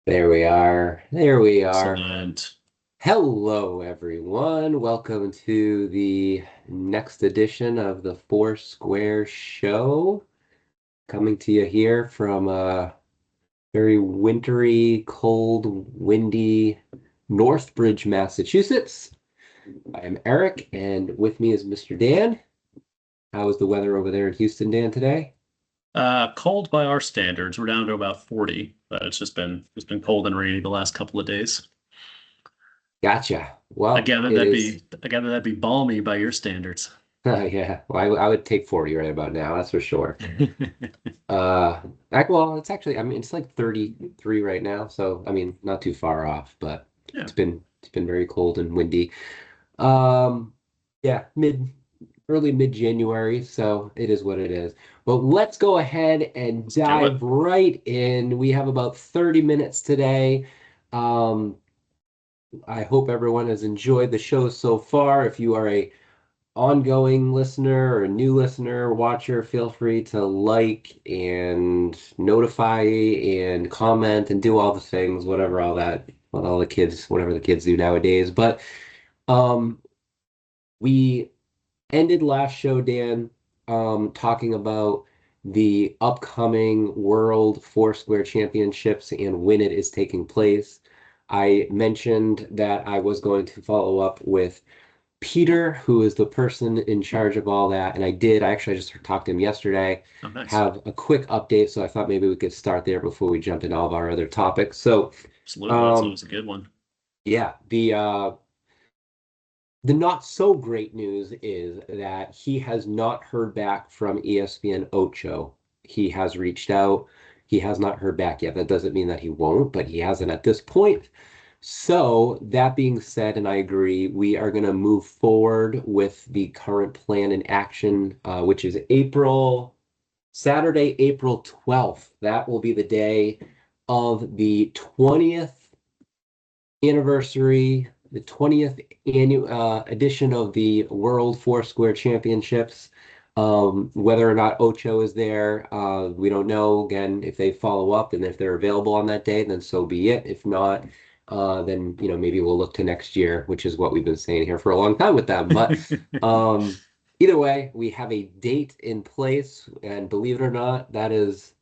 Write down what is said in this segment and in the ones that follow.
There we are. There we are. Excellent. Hello, everyone. Welcome to the next edition of the Foursquare Show. Coming to you here from a very wintry, cold, windy Northbridge, Massachusetts. I am Eric, and with me is Mr. Dan. How is the weather over there in Houston, Dan, today? Cold by our standards. We're down to about 40, but it's been cold and rainy the last couple of days. Gotcha. Well, it is. I gather that'd be balmy by your standards. Yeah, well, I would take 40 right about now, that's for sure. Uh, well, it's actually, I mean, it's like 33 right now, so I mean, not too far off, but Yeah. it's been very cold and windy. Um, yeah, early mid-January, so it is what it is. But let's go ahead and Let's do it. dive right in. We have about 30 minutes today. Um, I hope everyone has enjoyed the show so far. If you are a ongoing listener or a new listener, watcher, feel free to like and notify and comment and do all the things, whatever all that, what all the kids, whatever the kids do nowadays. But um, we ended last show, Dan, talking about the upcoming World Foursquare Championships and when it is taking place. I mentioned that I was going to follow up with Peter, who is the person in charge of all that, and I did. I just talked to him yesterday, Oh, nice. have a quick update, so I thought maybe we could start there before we jump into all of our other topics. So, Absolutely. That's um, always a good one. yeah, the not so great news is that he has not heard back from ESPN Ocho. He has reached out. He has not heard back yet. That doesn't mean that he won't, but he hasn't at this point. So, that being said, and I agree, we are going to move forward with the current plan in action, which is Saturday, April 12th. That will be the day of the 20th anniversary, the 20th annual edition of the World Foursquare Championships. Whether or not Ocho is there, we don't know. Again, if they follow up and if they're available on that day, then so be it. If not, then maybe we'll look to next year, which is what we've been saying here for a long time with them. But um, either way, we have a date in place, and believe it or not, that is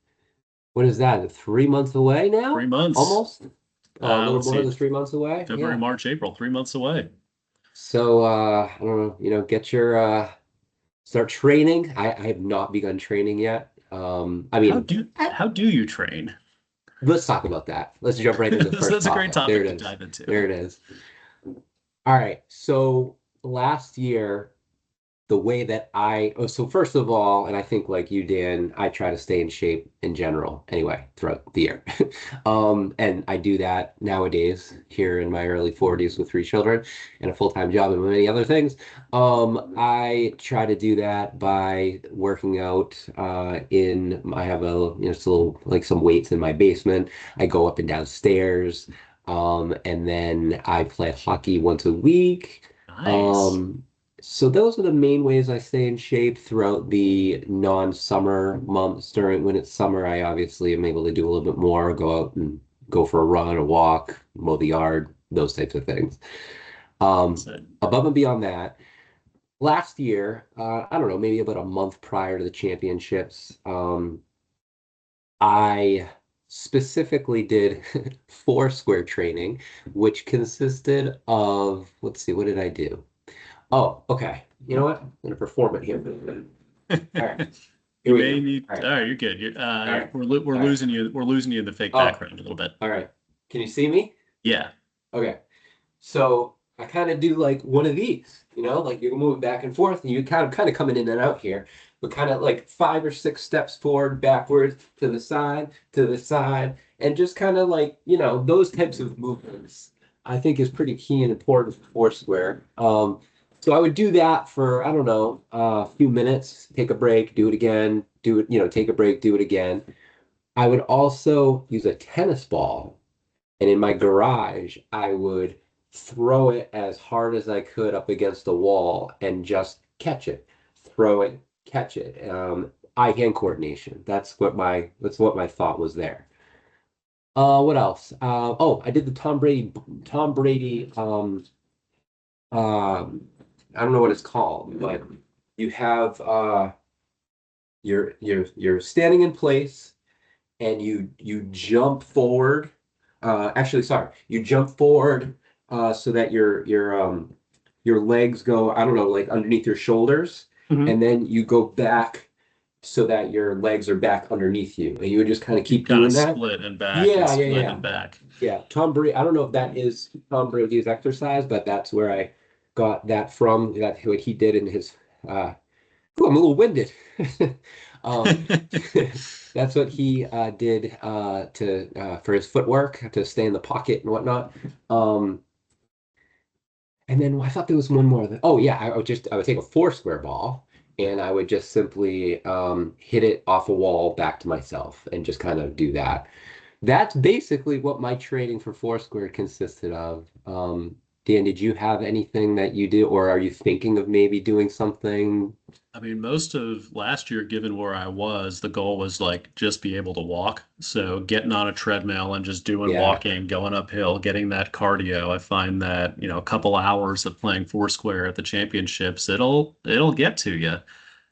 what is that? 3 months away Three now? months. Almost. A little Let's more than see. 3 months away. February, Yeah. March, April, 3 months away. So I don't know, get your start training. I have not begun training yet. I mean, How do you train? let's talk about that. Let's jump right into the first That's a great topic. There topic it to is. dive into. There it is. All right. So last year the way that so first of all, and I think like you, Dan, I try to stay in shape in general anyway throughout the year. And I do that nowadays here in my early 40s with three children and a full-time job and many other things. I try to do that by working out I have just a little like some weights in my basement. I go up and down stairs. And then I play hockey once a week. Nice. Um, so those are the main ways I stay in shape throughout the non-summer months. During when it's summer, I obviously am able to do a little bit more, go out and go for a run, a walk, mow the yard, those types of things. Um, So, Above and beyond that, last year, I don't know, maybe about a month prior to the championships, I specifically did Foursquare training, which consisted of, let's see, what did I do? Oh, okay. You know what? I'm gonna perform it here. All right, here you we go. may need. All All right, right, you're good. all right, We're all right. losing you. We're losing you in the fake Oh, background a little bit. all right. Can you see me? Yeah. Okay. So I kind of do like one of these, like you're moving back and forth, and you kind of coming in and out here, but kind of like 5 or 6 steps forward, backwards, to the side, and just kind of like those types of movements. I think is pretty key and important for Foursquare. So I would do that for I don't know a few minutes, take a break, do it again, do it, take a break, do it again. I would also use a tennis ball and in my garage, I would throw it as hard as I could up against the wall and just catch it, throw it, catch it. Eye-hand coordination. That's what my thought was there. What else? Oh, I did the Tom Brady, I don't know what it's called, but you have, you're standing in place and you jump forward. Actually, sorry, you jump forward so that your legs go, I don't know, like underneath your shoulders, Hmm. and then you go back so that your legs are back underneath you, and you would just kind of You keep kind of doing that. split and back and Yeah, yeah, split yeah, and back. yeah. Tom Brady. I don't know if that is Tom Brady's exercise, but that's where I got that from. That's what he did in his. Ooh, I'm a little winded. Um, that's what he did to for his footwork to stay in the pocket and whatnot. Um, and then I thought there was one more. Oh yeah, I would take a four square ball and I would just simply hit it off a wall back to myself and just kind of do that. That's basically what my training for Foursquare consisted of. Dan, did you have anything that you do, or are you thinking of maybe doing something? I mean, most of last year, given where I was, the goal was like just be able to walk. So getting on a treadmill and just doing Yeah. walking, going uphill, getting that cardio. I find that, a couple hours of playing Foursquare at the championships, it'll get to you.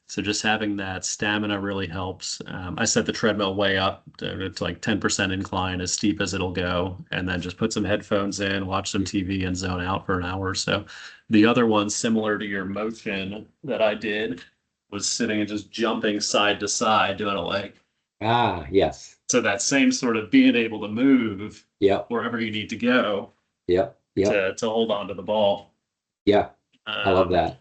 So just having that stamina really helps. I set the treadmill way up. It's like 10% incline, as steep as it'll go, and then just put some headphones in, watch some TV, and zone out for an hour or so. The other one, similar to your motion that I did, was sitting and just jumping side to side, doing a leg. Ah, yes. So that same sort of being able to move Yep. wherever you need to go Yep. Yep. to hold on to the ball. Yeah. I love Um, that.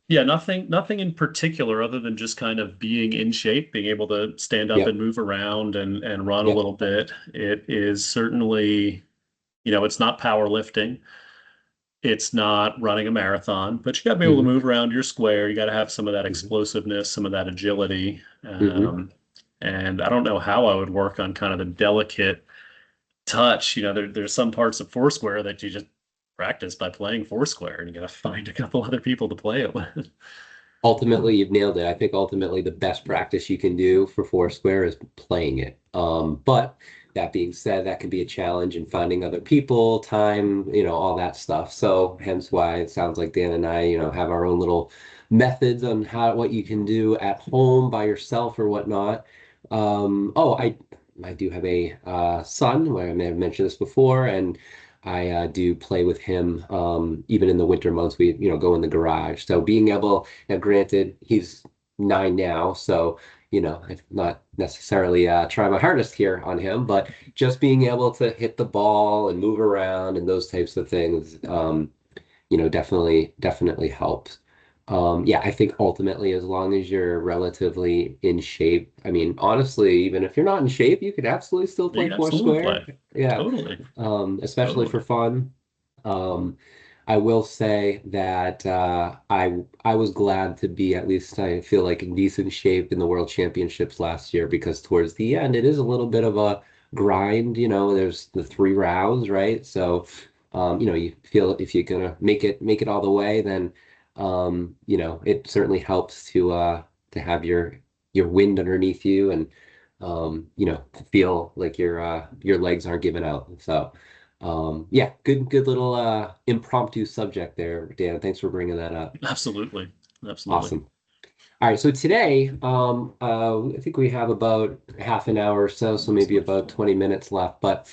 Yeah, nothing in particular other than just kind of being in shape, being able to stand up and Yep. move around and run a Yep. little bit. It is certainly, it's not powerlifting. It's not running a marathon, but you got to be able to Hmm. move around your square. You got to have some of that Hmm. explosiveness, some of that agility. Hmm. And I don't know how I would work on kind of the delicate touch. There's some parts of Foursquare that you just practice by playing Foursquare, and you got to find a couple other people to play it with. Ultimately, you've nailed it. I think ultimately the best practice you can do for Foursquare is playing it. But that being said, that can be a challenge in finding other people, time, all that stuff. So hence why it sounds like Dan and I, have our own little methods on what you can do at home by yourself or whatnot. Oh, I do have a son, where I may have mentioned this before, and I do play with him even in the winter months. We, go in the garage. So being able now, granted, he's 9 now, so I'm not necessarily trying my hardest here on him, but just being able to hit the ball and move around and those types of things, definitely helps. Yeah, I think ultimately, as long as you're relatively in shape, I mean, honestly, even if you're not in shape, you could absolutely still You play can absolutely Foursquare. play. Yeah, Totally. especially Totally. for fun. Um, I will say that I was glad to be at least I feel like in decent shape in the World Championships last year because towards the end it is a little bit of a grind, there's the 3 rounds, right? So you feel if you're gonna make it all the way, then it certainly helps to have your wind underneath you and feel like your legs aren't giving out. So yeah, good little impromptu subject there, Dan. Thanks for bringing that up. Absolutely. Absolutely. Awesome. All right, so today, I think we have about half an hour or so, so maybe about 20 minutes left. But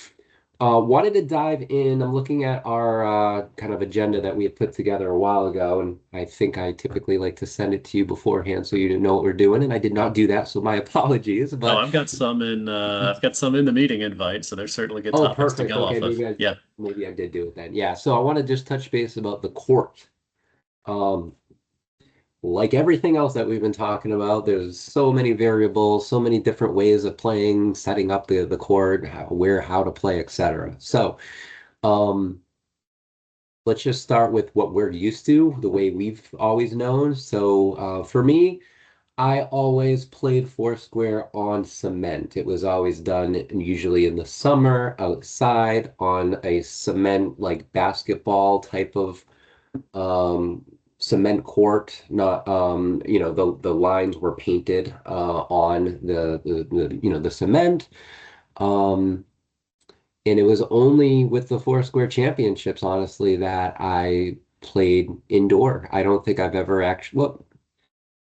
wanted to dive in. I'm looking at our kind of agenda that we had put together a while ago, and I think I typically like to send it to you beforehand so you know what we're doing, and I did not do that, so my apologies. Oh, But I've got some in the meeting invite, so there's certainly good oh, topics to perfect. go Okay, off of. Yeah. maybe I did do it then. Yeah, so I want to just touch base about the court. Um, like everything else that we've been talking about, there's so many variables, so many different ways of playing, setting up the court, how to play, etc. So, um, let's just start with what we're used to, the way we've always known. So, for me, I always played Foursquare on cement. It was always done usually in the summer outside on a cement like basketball type of um, cement court. Not the lines were painted on the cement. Um, And it was only with the Foursquare Championships, honestly, that I played indoor. I don't think I've ever actually,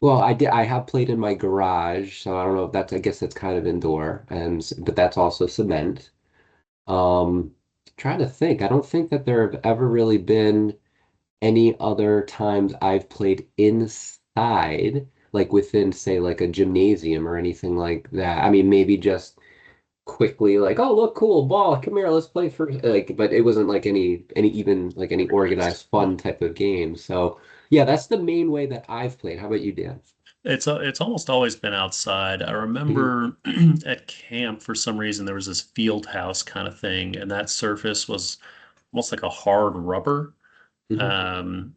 well, I did. I have played in my garage, so I don't know if that's. I guess that's kind of indoor, but that's also cement. Um, Trying to think. I don't think that there have ever really been any other times I've played inside, like within, say, like a gymnasium or anything like that. I mean, maybe just quickly, like, oh, look, cool ball. Come here, let's play for like. But it wasn't like any even like any organized fun type of game. So yeah, that's the main way that I've played. How about you, Dan? It's almost always been outside. I Hmm. remember at camp for some reason there was this field house kind of thing, and that surface was almost like a hard rubber. Hmm. Um,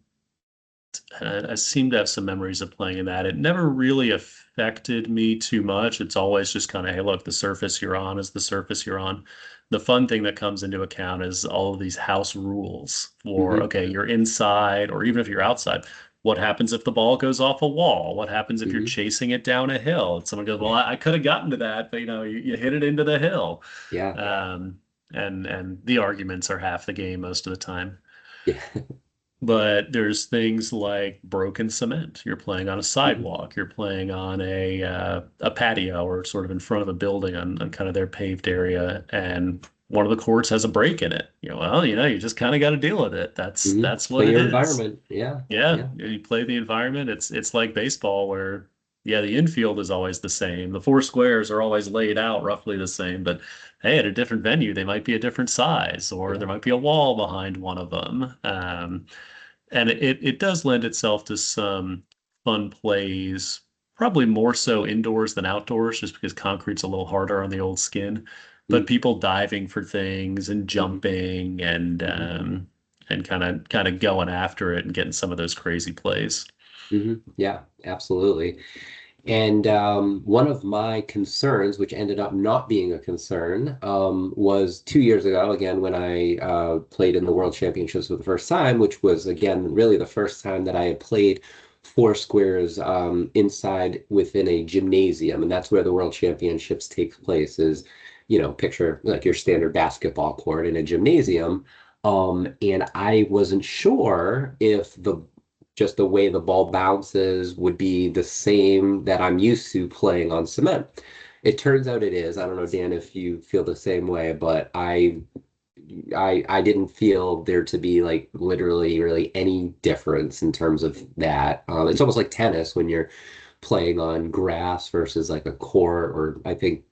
I seem to have some memories of playing in that. It never really affected me too much. It's always just kind of, hey, look, the surface you're on is the surface you're on. The fun thing that comes into account is all of these house rules for, Hmm. okay, you're inside, or even if you're outside, what happens if the ball goes off a wall? What happens if you're Hmm. chasing it down a hill? And someone goes, well, I could have gotten to that, but you hit it into the hill. Yeah. And the arguments are half the game most of the time. Yeah. But there's things like broken cement. You're playing on a Hmm. sidewalk. You're playing on a patio or sort of in front of a building on kind of their paved area, and one of the courts has a break in it. Well, you just kind of got to deal with it. Hmm. That's what Play it your is. environment. Yeah. Yeah, Yeah. you play the environment. It's like baseball where yeah, the infield is always the same. The four squares are always laid out roughly the same, but hey, at a different venue, they might be a different size, or there Yeah. might be a wall behind one of them. And it does lend itself to some fun plays, probably more so indoors than outdoors, just because concrete's a little harder on the old skin. But people diving for things and Mm-hmm. jumping Hmm. and kind of going after it and getting some of those crazy plays. Hmm. Yeah, absolutely. And one of my concerns, which ended up not being a concern, was 2 years ago, again, when I played in the World Championships for the first time, which was, again, really the first time that I had played four squares inside within a gymnasium. And that's where the World Championships take place is, picture like your standard basketball court in a gymnasium. And I wasn't sure if just the way the ball bounces would be the same that I'm used to playing on cement. It turns out it is. I don't know, Dan, if you feel the same way, but I didn't feel there to be like literally really any difference in terms of that. It's almost like tennis when you're playing on grass versus like a court, or I think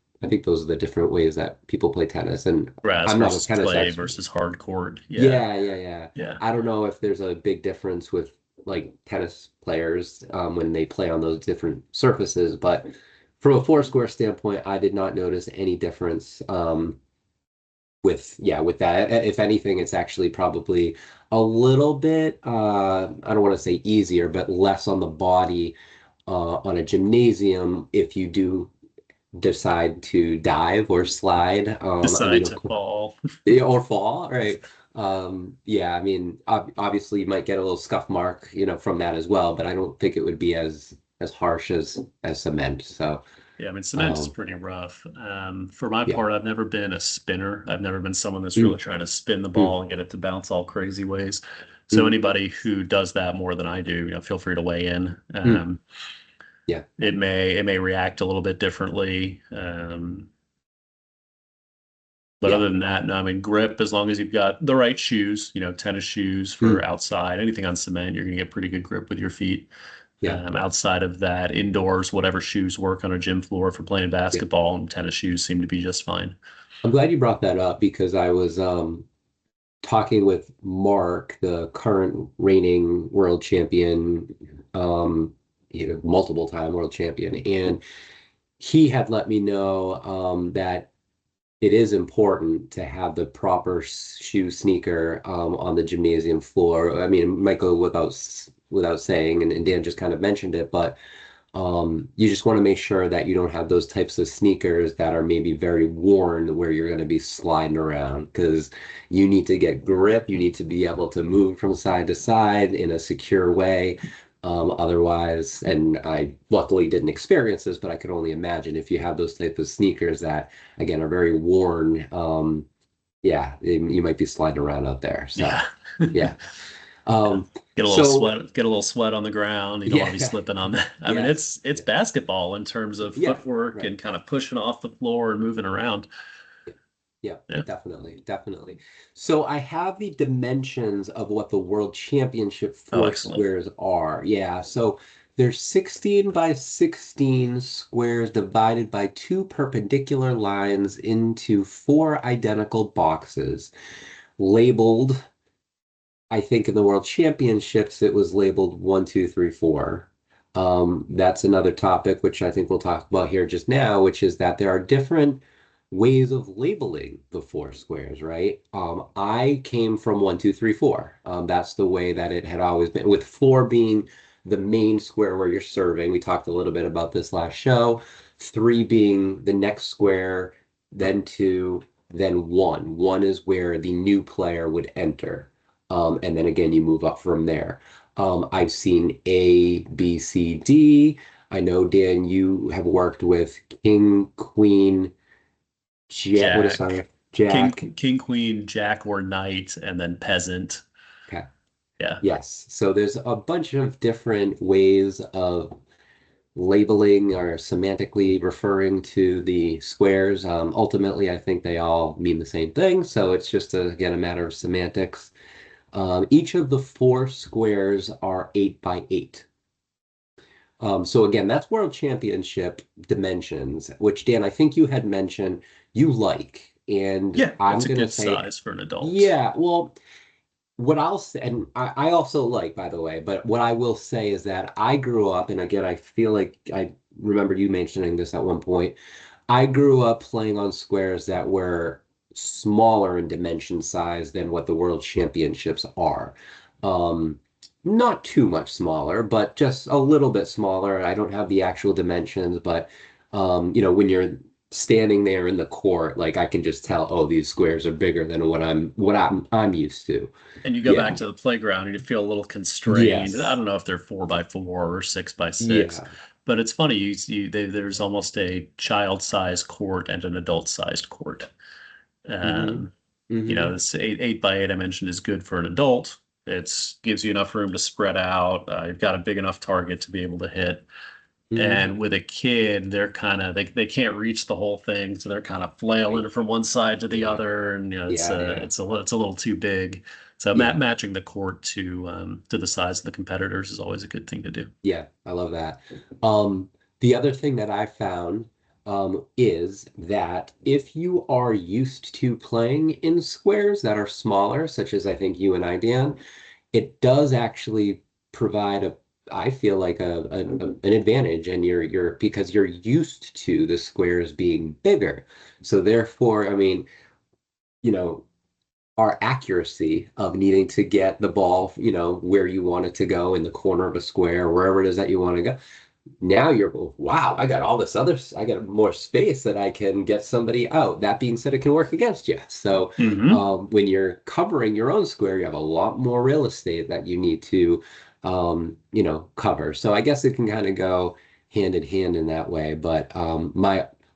those are the different ways that people play tennis. And Grass I'm not a versus tennis clay expert. versus hard court. Yeah. Yeah, yeah, yeah. Yeah. I don't know if there's a big difference with like tennis players when they play on those different surfaces, but from a Foursquare standpoint, I did not notice any difference with that. If anything, it's actually probably a little bit I don't want to say easier, but less on the body on a gymnasium if you do decide to dive or slide. I Decide mean, of to course. fall. Yeah, or fall, right? Yeah, I mean, obviously you might get a little scuff mark, from that as well, but I don't think it would be as harsh as cement. So, Yeah, I mean, cement is um, pretty rough. For my yeah. part, I've never been a spinner. I've never been someone that's really Mm, trying to spin the mm, ball and get it to bounce all crazy ways. So mm, anybody who does that more than I do, feel free to weigh in. mm. Yeah. It may react a little bit differently. But Yeah. other than that, no, I mean, grip, as long as you've got the right shoes, tennis shoes for Mm, outside, anything on cement, you're going to get pretty good grip with your feet. yeah. Outside of that, indoors, whatever shoes work on a gym floor for playing Yeah. basketball, and tennis shoes seem to be just fine. I'm glad you brought that up because I was talking with Mark, the current reigning world champion, multiple time world champion, and he had let me know that it is important to have the proper shoe sneaker on the gymnasium floor. I mean, it might go without saying, and Dan just kind of mentioned it, but you just want to make sure that you don't have those types of sneakers that are maybe very worn where you're going to be sliding around because you need to get grip. You need to be able to move from side to side in a secure way. Otherwise, and I luckily didn't experience this, but I could only imagine if you have those type of sneakers that, again, are very worn. yeah, you might be sliding around out there. So Yeah. yeah. Yeah. Um, so Get a little sweat on the ground. You don't want to be yeah, slipping on that. I mean, yes, it's basketball in terms of yeah, footwork right. and kind of pushing off the floor and moving around. Yeah, Yeah. definitely, definitely. So I have the dimensions of what the World Championship Oh, four excellent. squares are. Yeah, so there's 16 by 16 squares divided by two perpendicular lines into four identical boxes, labeled, I think in the World Championships it was labeled one, two, three, four. That's another topic which I think we'll talk about here just now, which is that there are different ways of labeling the four squares, right? I came from one, two, three, four. That's the way that it had always been, with four being the main square where you're serving. We talked a little bit about this last show. Three being the next square, then two, then one. One is where the new player would enter. And then again, you move up from there. I've seen A, B, C, D. I know, Dan, you have worked with King, Queen, Jack. What is Jack, that? Jack. King, Queen, Jack, or Knight, and then Peasant. Okay. Yeah. Yes. So there's a bunch of different ways of labeling or semantically referring to the squares. Ultimately, I think they all mean the same thing. So it's just, again, a matter of semantics. Each of the four squares are 8 by 8. So again, that's World Championship dimensions, which Dan, I think you had mentioned you like. And Yeah, I'm it's a gonna good say, size for an adult. yeah, well, what I'll say, and I also like, by the way, but what I will say is that I grew up, and again, I feel like I remember you mentioning this at one point. I grew up playing on squares that were smaller in dimension size than what the World Championships are. Um, Not too much smaller, but just a little bit smaller. I don't have the actual dimensions, but when you're standing there in the court, like I can just tell, oh, these squares are bigger than what I'm used to. And you go back Yeah. to the playground and you feel a little constrained. I Yes. don't know if they're 4 by 4 or 6 by 6, Yeah. but it's funny. There's almost a child-sized court and an adult-sized court. Hmm. Um, Hmm. this 8 by 8 I mentioned is good for an adult. It's gives you enough room to spread out. You've got a big enough target to be able to hit. Hmm. And with a kid, they're kind of they can't reach the whole thing, so they're kind of flailing Right. from one side to the Yeah. other, and Yeah. Yeah. it's a little too big. So Yeah. matching the court to the size of the competitors is always a good thing to do. Yeah, I love that. The other thing that I found is that if you are used to playing in squares that are smaller, such as I think you and I, Dan, it does actually provide I feel like an advantage, and you're because you're used to the squares being bigger. So therefore, I mean, you know, our accuracy of needing to get the ball, where you want it to go in the corner of a square, wherever it is that you want to go. Now you're, wow, I got more space that I can get somebody out. That being said, it can work against you. So Hmm. when you're covering your own square, you have a lot more real estate that you need to, cover. So I guess it can kind of go hand in hand in that way. But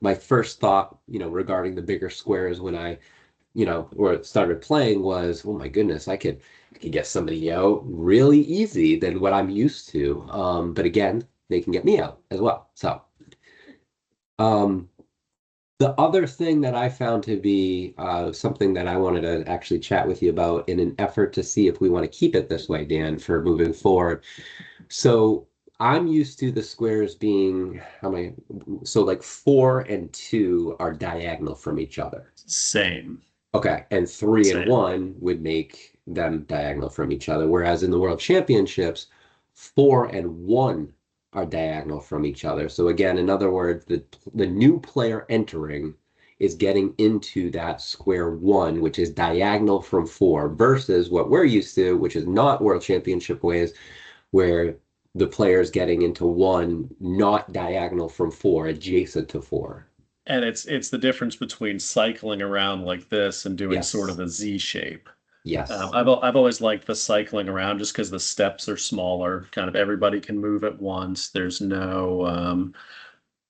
my first thought, regarding the bigger squares when I or started playing was, oh my goodness, I could get somebody out really easy than what I'm used to. But again, they can get me out as well. So, um, the other thing that I found to be something that I wanted to actually chat with you about in an effort to see if we want to keep it this way, Dan, for moving forward. So I'm used to the squares being how many? So like 4 and 2 are diagonal from each other. Same, Okay, and 3 and 1 would make them diagonal from each other, whereas in the World Championships, 4 and 1 are diagonal from each other. So again, in other words, the new player entering is getting into that square one, which is diagonal from four, versus what we're used to, which is not World Championship ways, where the player is getting into one, not diagonal from four, adjacent to four. and it's the difference between cycling around like this and doing sort of Yes, a Z shape. yes. I've always liked the cycling around just because the steps are smaller. Kind of everybody can move at once. There's no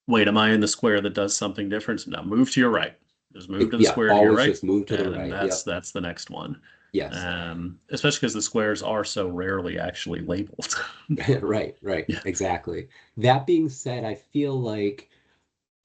wait, am I in the square that does something different? Now move to your right. Just move to the Yeah, square to your always right, just move to the and then right. that's Yep. that's the next one. Yes. Especially because the squares are so rarely actually labeled. Right, right. Yeah. Exactly. That being said, I feel like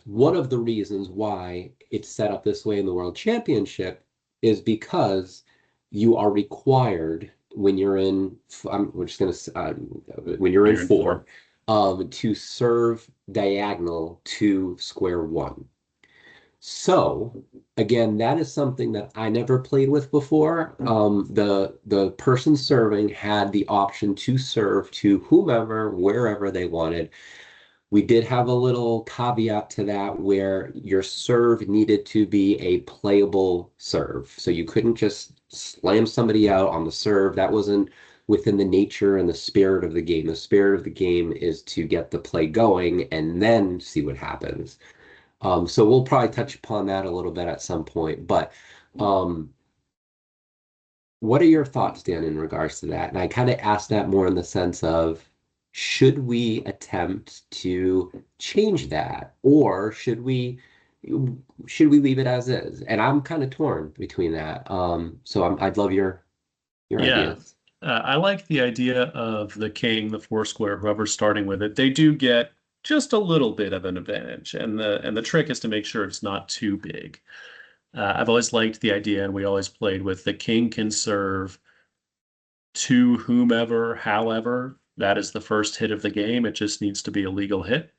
one of the reasons why it's set up this way in the World Championship is because you are required when you're in, we're just going to, when you're in You're in four, four. to serve diagonal to square one. So again, that is something that I never played with before. The person serving had the option to serve to whomever, wherever they wanted. We did have a little caveat to that where your serve needed to be a playable serve. So you couldn't just slam somebody out on the serve. That wasn't within the nature and the spirit of the game. The spirit of the game is to get the play going and then see what happens. So we'll probably touch upon that a little bit at some point. But um, what are your thoughts, Dan, in regards to that? And I kind of asked that more in the sense of should we attempt to change that, or should we leave it as is? And I'm kind of torn between that. So I'd love your Yeah. ideas. I like the idea of the king, the four square, whoever's starting with it. They do get just a little bit of an advantage, and the trick is to make sure it's not too big. I've always liked the idea, and we always played with the king can serve to whomever, however. That is the first hit of the game. It just needs to be a legal hit.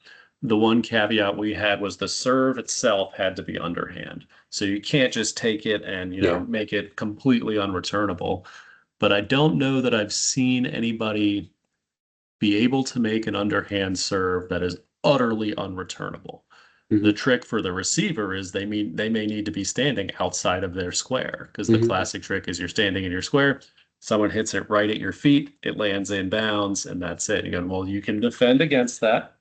The one caveat we had was the serve itself had to be underhand. So you can't just take it and, Yeah. make it completely unreturnable. But I don't know that I've seen anybody be able to make an underhand serve that is utterly unreturnable. The Hmm. trick for the receiver is they may need to be standing outside of their square because the Hmm. classic trick is you're standing in your square, someone hits it right at your feet, it lands in bounds, and that's it. You go, well, you can defend against that,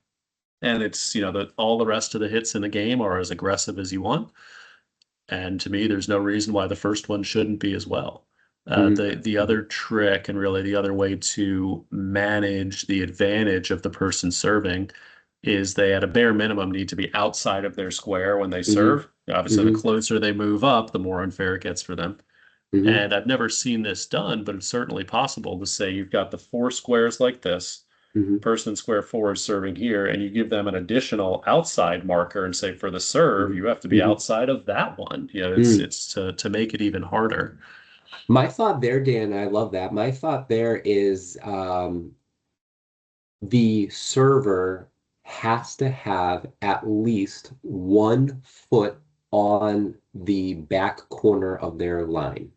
and it's all the rest of the hits in the game are as aggressive as you want. And to me, there's no reason why the first one shouldn't be as well. Hmm. The other trick and really the other way to manage the advantage of the person serving is they at a bare minimum need to be outside of their square when they Hmm. serve. Obviously, the Hmm. closer they move up, the more unfair it gets for them. Hmm. And I've never seen this done, but it's certainly possible to say you've got the four squares like this, Hmm. person square four is serving here, and you give them an additional outside marker and say for the serve, Hmm. you have to be Hmm. outside of that one. Hmm. It's to make it even harder. My thought there, Dan, I love that. My thought there is the server has to have at least 1 foot on the back corner of their line.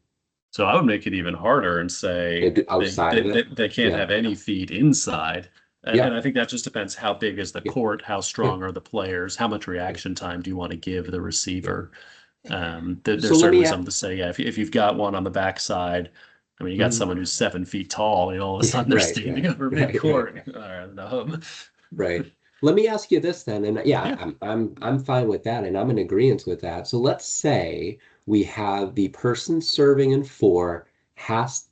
So I would make it even harder and say Outside of it. they can't Yeah. have any feet inside. And Yeah. I think that just depends how big is the Yeah. court, how Yeah. strong are the players, how much Yeah. reaction time do you want to give the Yeah. receiver. So There's let me certainly ask. something to say. Yeah, if you've got one on the backside, I mean, you got Mhm. someone who's 7 feet tall, and all of a Yeah, sudden they're right, standing right, over right, right, midcourt. No. right. Let me ask you this then, and yeah, Yeah. I'm fine with that, and I'm in agreement with that. So let's say we have the person serving in four has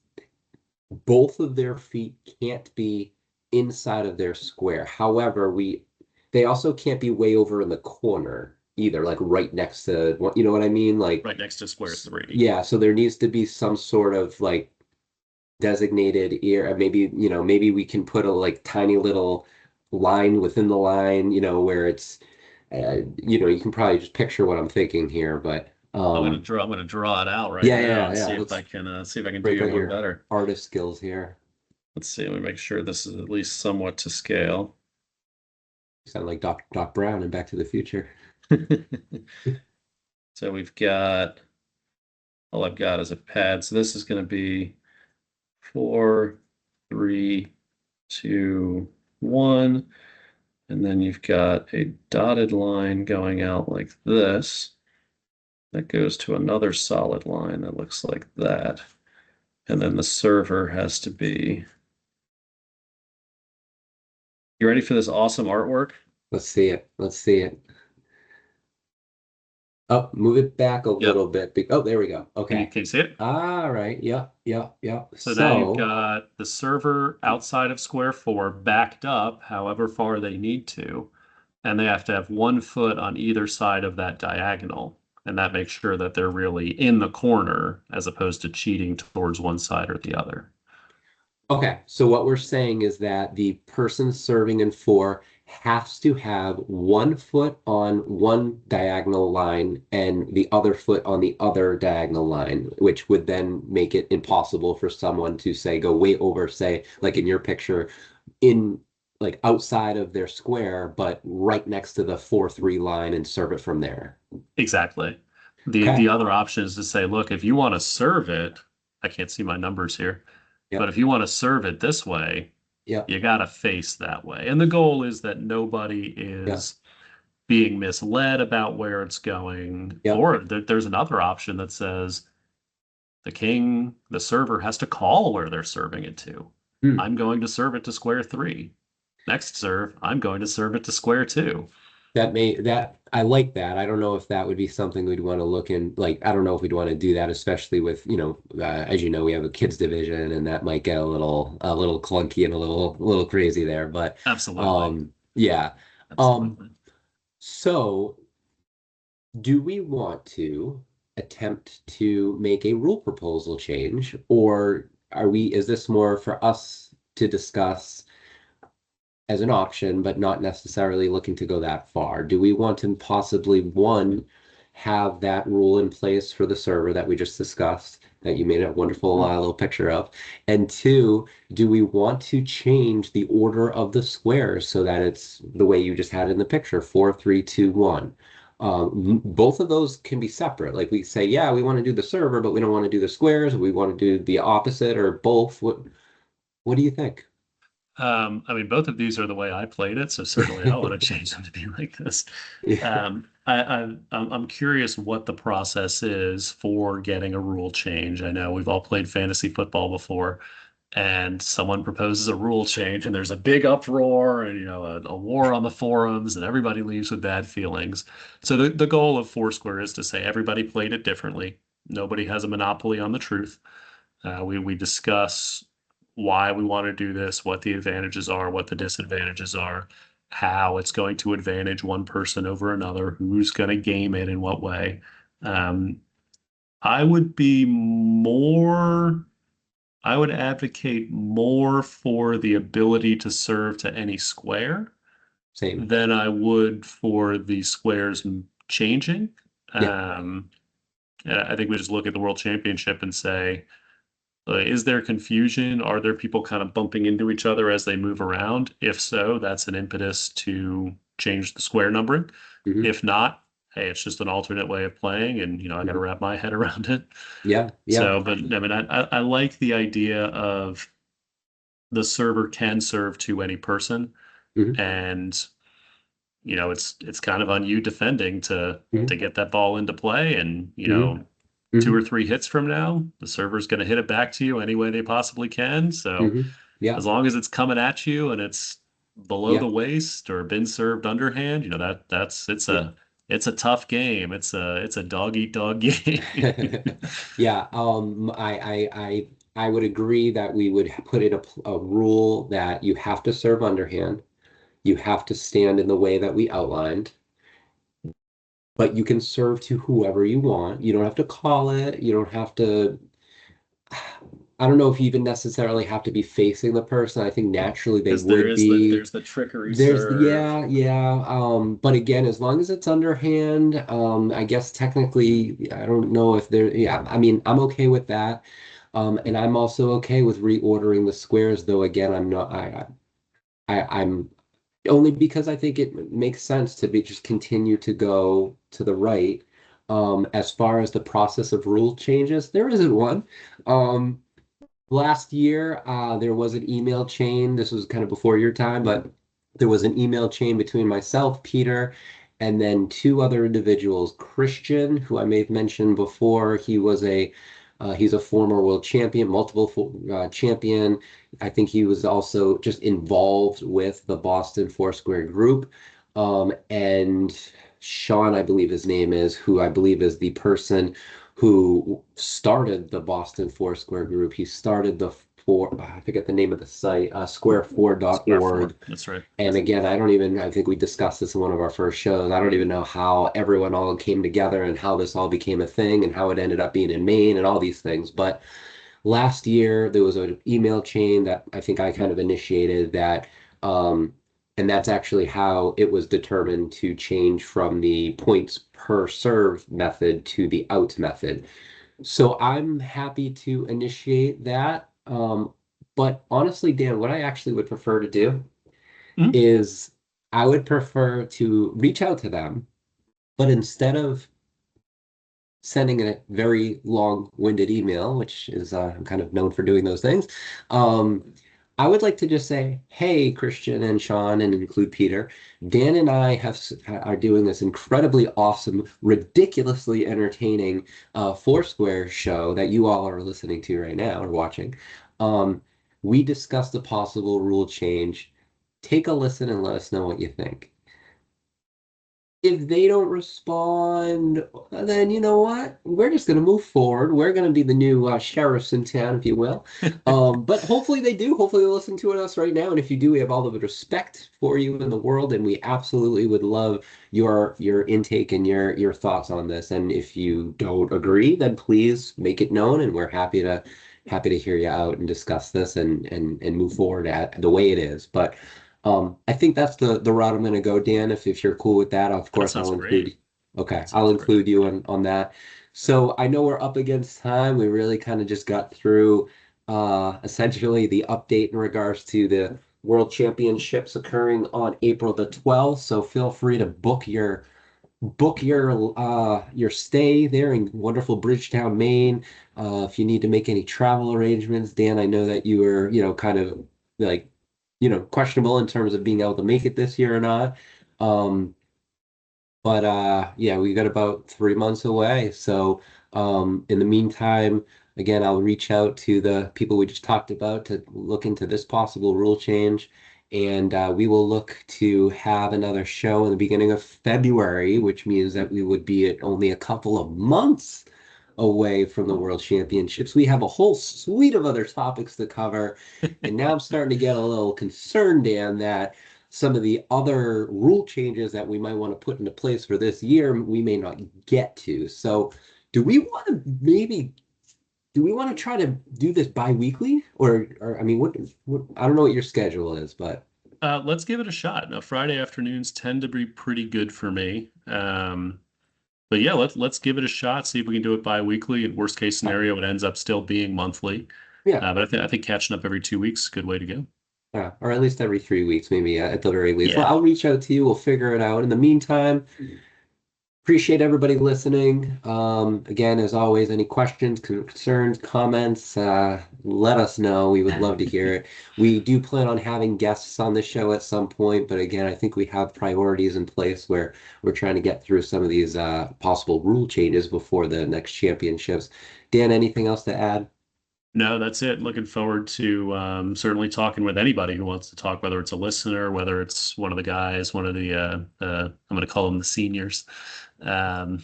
both of their feet can't be inside of their square. However, they also can't be way over in the corner either, like right next to what you know what I mean? Like Right next to square three. yeah, so there needs to be some sort of like designated ear. Maybe, maybe we can put a like tiny little line within the line, where it's you can probably just picture what I'm thinking here, but I'm gonna draw it out right yeah, now yeah, and yeah. see if Let's I can do break you out one your better. artist skills here. Let's see. Let me make sure this is at least somewhat to scale. Sound like Doc Brown in Back to the Future. So we've got all I've got is a pad. So this is going to be 4, 3, 2, 1. And then you've got a dotted line going out like this. That goes to another solid line that looks like that. And then the server has to be. You ready for this awesome artwork? Let's see it. Let's see it. Oh, move it back a Yep. little bit. Oh, there we go. Okay. Can you see it? All right. Yep. Yep. Yep. So now you've So, got the server outside of square four backed up however far they need to, and they have to have 1 foot on either side of that diagonal. And that makes sure that they're really in the corner as opposed to cheating towards one side or the other. Okay, so what we're saying is that the person serving in four has to have 1 foot on one diagonal line and the other foot on the other diagonal line, which would then make it impossible for someone to say go way over, say, like in your picture, in like outside of their square, but right next to the 4-3 line and serve it from there. Exactly. The Okay. other option is to say, look, if you want to serve it, I can't see my numbers here, but Yep. if you want to serve it this way, Yep. you got to face that way. And the goal is that nobody Yeah. is being misled about where it's going. Yep. Or there's another option that says the server has to call where they're serving it to. Hmm. I'm going to serve it to square three. Next serve, I'm going to serve it to square two. That I like that. I don't know if that would be something we'd want to look in. Like, I don't know if we'd want to do that, especially with, as you know, we have a kids division, and that might get a little clunky and a little crazy there. But Absolutely. yeah. Um, Absolutely. so do we want to attempt to make a rule proposal change, or is this more for us to discuss as an option, but not necessarily looking to go that far? Do we want to possibly, one, have that rule in place for the server that we just discussed, that you made a wonderful little picture of? And two, do we want to change the order of the squares so that it's the way you just had in the picture, 4-3-2-1? Both of those can be separate. Like we say, yeah, we want to do the server, but we don't want to do the squares. We want to do the opposite or both. What do you think? I mean, both of these are the way I played it, so certainly I don't want to change them to be like this. Yeah. I'm curious what the process is for getting a rule change. I know we've all played fantasy football before, and someone proposes a rule change, and there's a big uproar, and a war on the forums, and everybody leaves with bad feelings. So the goal of Foursquare is to say everybody played it differently. Nobody has a monopoly on the truth. We discuss why we want to do this, what the advantages are, what the disadvantages are, how it's going to advantage one person over another, who's going to game it in what way. Um, I would be more, I would advocate more for the ability to serve to any square Same. than I would for the squares changing. Yeah. Um, I think we just look at the World Championship and say, is there confusion? Are there people kind of bumping into each other as they move around? If so, that's an impetus to change the square numbering. Hmm. If not, hey, it's just an alternate way of playing, and I got to Hmm. wrap my head around it. Yeah. Yeah. So, but I mean, I like the idea of the server can serve to any person, Hmm. and it's kind of on you defending to Hmm. get that ball into play, and Hmm. two Hmm. or three hits from now, the server's going to hit it back to you any way they possibly can. So Hmm. Yeah. as long as it's coming at you and it's below the Yeah. waist or been served underhand, Yeah. it's a tough game. It's a dog eat dog game. Yeah. I would agree that we would put in a rule that you have to serve underhand. You have to stand in the way that we outlined, but you can serve to whoever you want. You don't have to call it. You don't have to. I don't know if you even necessarily have to be facing the person. I think naturally they Because there would is the be. there's the trickery serve. Yeah, yeah. But again, as long as it's underhand, I guess technically, I don't know if there, yeah, I mean, I'm okay with that. And I'm also okay with reordering the squares, though again, I'm not, I'm only because I think it makes sense to be just continue to go to the right. As far as the process of rule changes, there isn't one. Um, Last year, there was an email chain. This was kind of before your time, but there was an email chain between myself, Peter, and then two other individuals. Christian, who I may have mentioned before, he's a former world champion, champion. I think he was also just involved with the Boston Foursquare group. And Sean, I believe his name is, who I believe is the person who started the Boston Foursquare group. He started 4, I forget the name of the site, Square four. square4.org. That's right. And again, I think we discussed this in one of our first shows. I don't even know how everyone all came together and how this all became a thing and how it ended up being in Maine and all these things. But last year, there was an email chain that I think I kind of initiated that, um, and that's actually how it was determined to change from the points per serve method to the out method. So I'm happy to initiate that. But honestly, Dan, what I actually would prefer to do Mhm. is I would prefer to reach out to them, but instead of sending a very long-winded email, which is I'm kind of known for doing those things, I would like to just say, "Hey, Christian and Sean, and include Peter, Dan and I are doing this incredibly awesome, ridiculously entertaining Foursquare show that you all are listening to right now or watching. Um, we discussed a possible rule change. Take a listen and let us know what you think." If they don't respond, then you know what? We're just going to move forward. We're going to be the new sheriffs in town, if you will. But hopefully they do. Hopefully they listen to us right now. And if you do, we have all the respect for you in the world, and we absolutely would love your intake and your thoughts on this. And if you don't agree, then please make it known, and we're happy to hear you out and discuss this and move forward at the way it is. But I think that's the route I'm going to go, Dan. If you're cool with that, of That course sounds I'll include. great. Okay, That I'll sounds great. include you on that. So I know we're up against time. We really kind of just got through essentially the update in regards to the World Championships occurring on April the 12th. So feel free to book your stay there in wonderful Bridgetown, Maine. If you need to make any travel arrangements, Dan, I know that you were, kind of like, questionable in terms of being able to make it this year or not. Um, but yeah, we got about 3 months away. So in the meantime, again, I'll reach out to the people we just talked about to look into this possible rule change. And we will look to have another show in the beginning of February, which means that we would be at only a couple of months away from the World Championships. We have a whole suite of other topics to cover. And now I'm starting to get a little concerned, Dan, that some of the other rule changes that we might want to put into place for this year, we may not get to. So, do we want to maybe do we want to try to do this bi-weekly or I mean, what I don't know what your schedule is, but Let's give it a shot. Now, Friday afternoons tend to be pretty good for me. But yeah, let's give it a shot. See if we can do it bi-weekly. In worst case scenario, it ends up still being monthly. yeah, But I think catching up every 2 weeks is a good way to go. or at least every 3 weeks, maybe at the very least. Well, Yeah. I'll reach out to you. We'll figure it out. In the meantime, appreciate everybody listening. Again, as always, any questions, concerns, comments, let us know. We would love to hear it. We do plan on having guests on the show at some point, but again, I think we have priorities in place where we're trying to get through some of these possible rule changes before the next championships. Dan, anything else to add? No, that's it. Looking forward to certainly talking with anybody who wants to talk, whether it's a listener, whether it's one of the guys, one of the I'm going to call them the seniors, um,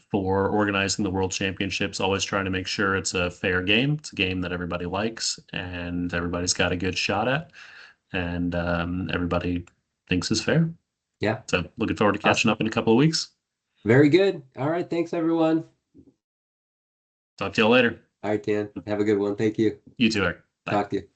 for organizing the World Championships. Always trying to make sure it's a fair game. It's a game that everybody likes and everybody's got a good shot at, and everybody thinks is fair. Yeah, So looking forward to catching awesome. up in a couple of weeks. Very good. All right, thanks everyone. Talk to you all later. All right, Dan, have a good one. Thank you. You too, Eric. Bye. Talk to you.